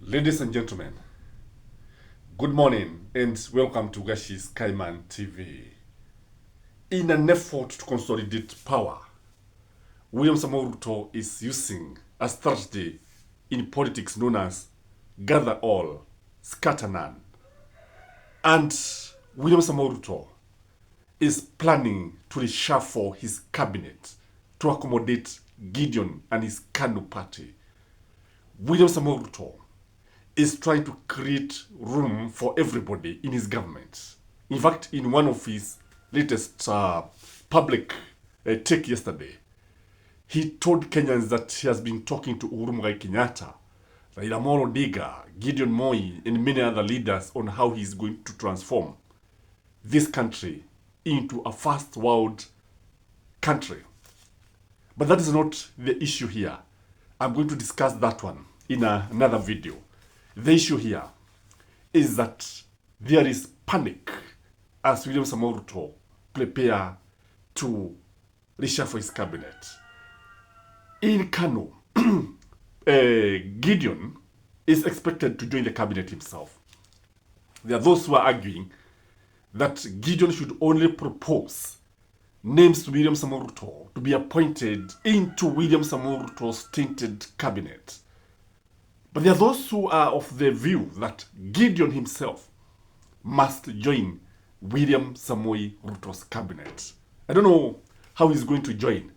Ladies and gentlemen, good morning and welcome to Gashi's Kaiman TV. In an effort to consolidate power, William Samoei Ruto is using a strategy in politics known as gather all, scatter none. And William Samoei Ruto is planning to reshuffle his cabinet to accommodate Gideon and his KANU party. William Samoei Ruto is trying to create room for everybody in his government. In fact, in one of his latest public take yesterday, he told Kenyans that he has been talking to Uhuru Muigai Kenyatta, Raila Odinga, Gideon Moi, and many other leaders on how he is going to transform this country into a first world country. But that is not the issue here. I'm going to discuss that one in another video. The issue here is that there is panic as William Samoei Ruto prepare to reshuffle his cabinet. In KANU, Gideon is expected to join the cabinet himself. There are those who are arguing that Gideon should only propose names to William Samoei Ruto to be appointed into William Samoei Ruto's tainted cabinet. But there are those who are of the view that Gideon himself must join William Samoei Ruto's cabinet. I don't know how he's going to join.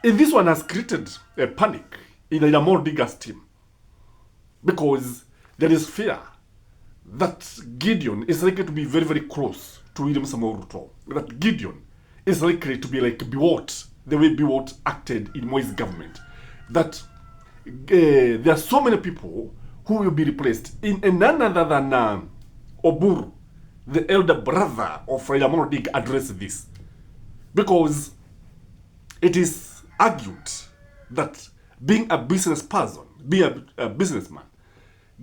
And this one has created a panic in Raila Odinga's team because there is fear that Gideon is likely to be very, very close to William Samoei Ruto. That Gideon is likely to be like Biwott, the way Biwott acted in Moi's government. That there are so many people who will be replaced in none other than Oburu, the elder brother of Raila Odinga, addressed this because it is argued that being a business person, being a businessman,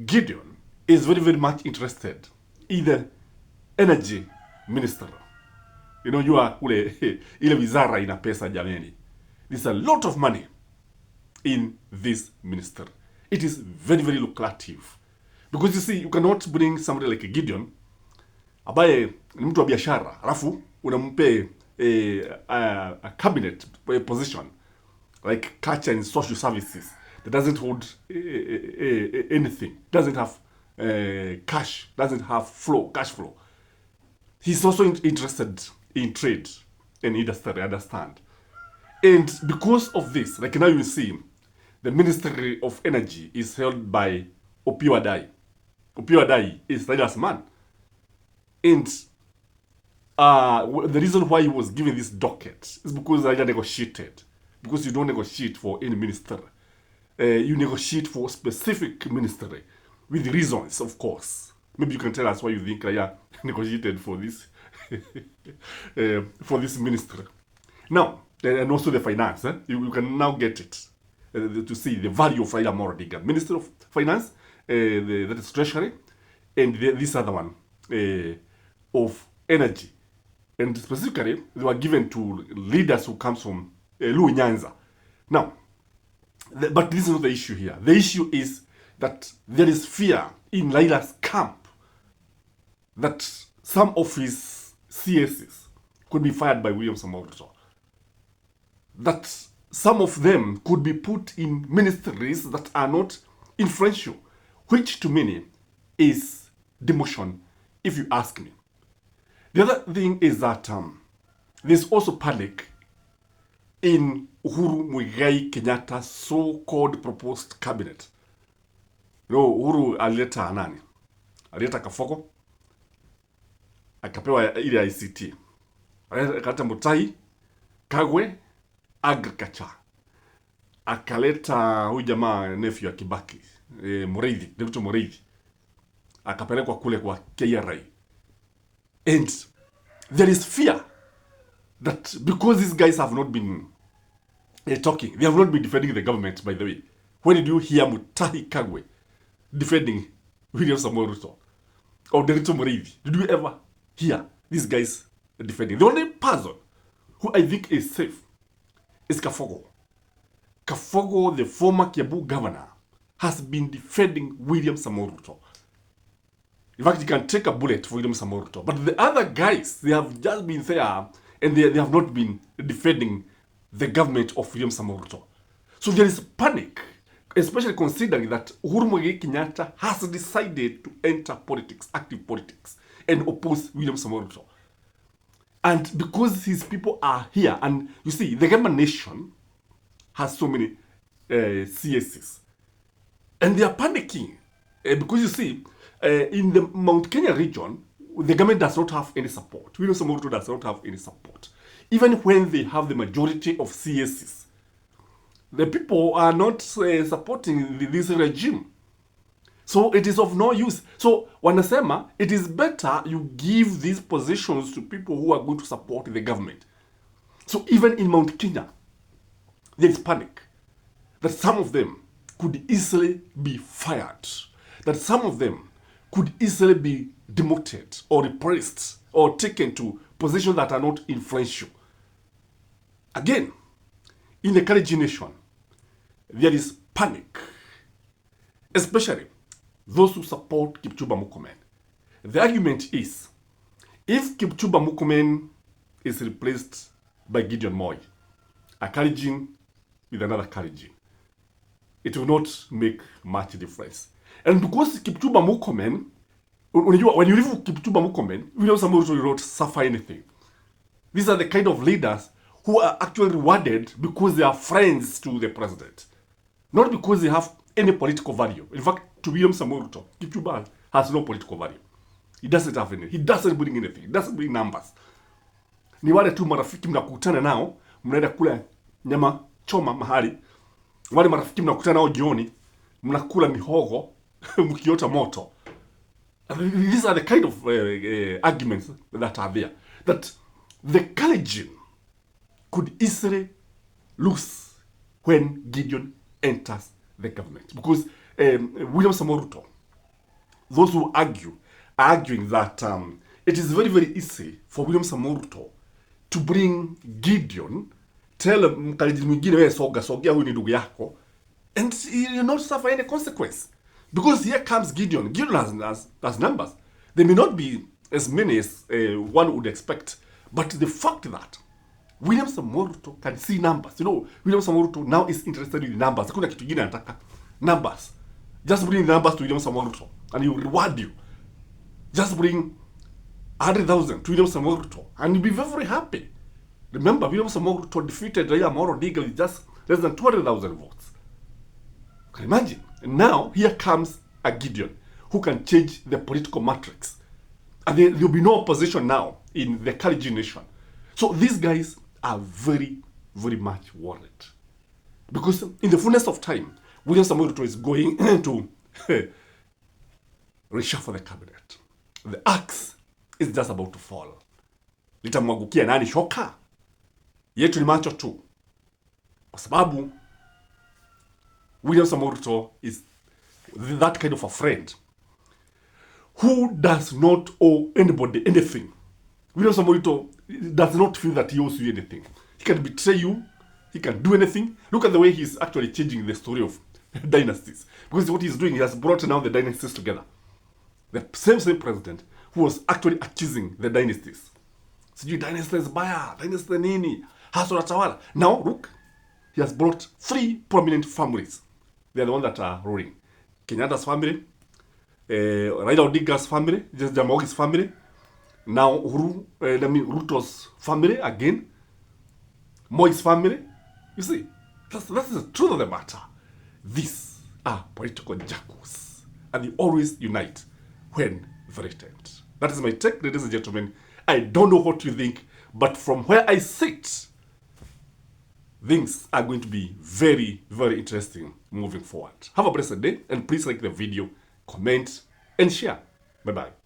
Gideon is very, very much interested in the energy minister. You know, you are ile wizara ina pesa jameni. There's a lot of money in this minister. It is very, very lucrative. Because you see, you cannot bring somebody like a Gideon, ambaye ni mtu wa biashara, alafu unampe a cabinet position like culture and social services that doesn't hold anything, doesn't have cash, doesn't have cash flow. He's also interested in trade and industry, I understand. And because of this, like now you see, the Ministry of Energy is held by Opiyo Wandayi. Opiyo Wandayi is Raila's man. And the reason why he was given this docket is because Raila negotiated. Because you don't negotiate for any minister. You negotiate for specific ministry with reasons, of course. Maybe you can tell us why you think Raila negotiated for this for this ministry. Now, and also the finance. You can now get it to see the value of Raila Odinga. Minister of Finance, that is Treasury, and this other one of Energy. And specifically, they were given to leaders who comes from Luo Nyanza. Now, but this is not the issue here. The issue is that there is fear in Raila's camp that some of his CSs could be fired by William Samoei Ruto. That some of them could be put in ministries that are not influential, which to many is demotion, if you ask me. The other thing is that there's also panic in Uhuru Muigai Kenyatta's so-called proposed cabinet. No, Uhuru alileta nani? Alileta Kafogo, akapewa ile ICT. Akaleta Mutai, Kagwe, agriculture. Akaleta huyu jamaa nephew ya Kibaki, Mureithi, Dr. Mureithi. Akapelekwa kule kwa KRA. And there is fear that because these guys have not been talking, they have not been defending the government, by the way. When did you hear Mutahi Kagwe defending William Samoei Ruto or Dr. Mureithi? Did you ever hear these guys defending? The only person who I think is safe is Kafogo. Kafogo, the former Kiambu governor, has been defending William Samoei Ruto. In fact, you can take a bullet for William Samoei Ruto. But the other guys, they have just been there and they have not been defending the government of William Samoei Ruto. So there is panic, especially considering that Uhuru Muigai Kenyatta has decided to enter politics, active politics, and oppose William Samoei Ruto. And because his people are here, and you see, the Gamma nation has so many CSs, and they are panicking because you see, in the Mount Kenya region, the government does not have any support. William Samoei Ruto does not have any support. Even when they have the majority of CSs, the people are not supporting this regime. So it is of no use. So wanasema, it is better you give these positions to people who are going to support the government. So even in Mount Kenya, there is panic that some of them could easily be fired, that some of them could easily be demoted or replaced or taken to positions that are not influential. Again, in the Kalenjin nation, there is panic, especially those who support Kipchumba Murkomen. The argument is, if Kipchumba Murkomen is replaced by Gideon Moi, a Kalenjin with another Kalenjin, it will not make much difference. And because Kipchumba Murkomen, when you live with Kipchumba Murkomen, William Samoei Ruto will not suffer anything. These are the kind of leaders who are actually rewarded because they are friends to the president, not because they have any political value. In fact, to William Samoei Ruto, Kipchumba has no political value. He doesn't have any. He doesn't bring anything. He doesn't bring numbers. Ni wale tu marafiki mnakutana nao, mnaenda kula nyama choma mahali. Wale marafiki mnakutana nao jioni, mnakula mihogo, mkiota moto. These are the kind of arguments that are there. That the Kalenjin could easily lose when Gideon enters the government. Because William Samoei Ruto, those who argue, are arguing that it is very, very easy for William Samoei Ruto to bring Gideon, tell Mkalenjin mwingine wewe sogea huyu ni ndugu yako, and he will not suffer any consequence. Because here comes Gideon. Gideon has numbers. They may not be as many as one would expect, but the fact that William Samoei Ruto can see numbers. You know, William Samoei Ruto now is interested in numbers. Hakuna kitu kingine anataka. Numbers. Just bring numbers to William Samoei Ruto and he will reward you. Just bring 100,000 to William Samoei Ruto and you'll be very, very happy. Remember, William Samoei Ruto defeated Raila Odinga with just less than 200,000 votes. Can you imagine? And now, here comes a Gideon who can change the political matrix. And there will be no opposition now in the Kalenjin nation. So these guys are very, very much worried. Because in the fullness of time, William Samoei Ruto is going to reshuffle the cabinet. The axe is just about to fall. Litamwagukia nani shoka? Yetu ni macho tu. Kwa sababu William Samoei Ruto is that kind of a friend who does not owe anybody anything. William Samoei Ruto does not feel that he owes you anything. He can betray you. He can do anything. Look at the way he's actually changing the story of dynasties. Because what he's doing, he has brought now the dynasties together. The same president who was actually accusing the dynasties. Sijui dynasty is baya, dynasty nini, haso natawala. Now, look, he has brought 3 prominent families. They are the ones that are ruling. Kenyatta's family, Raila Odinga's family, just Jaramogi's family. Now, Ruto's family again. Moi's family. You see, that's the truth of the matter. These are political jackals. And they always unite when threatened. That is my take, ladies and gentlemen. I don't know what you think, but from where I sit, things are going to be very, very interesting moving forward. Have a blessed day, and please like the video, comment, and share. Bye-bye.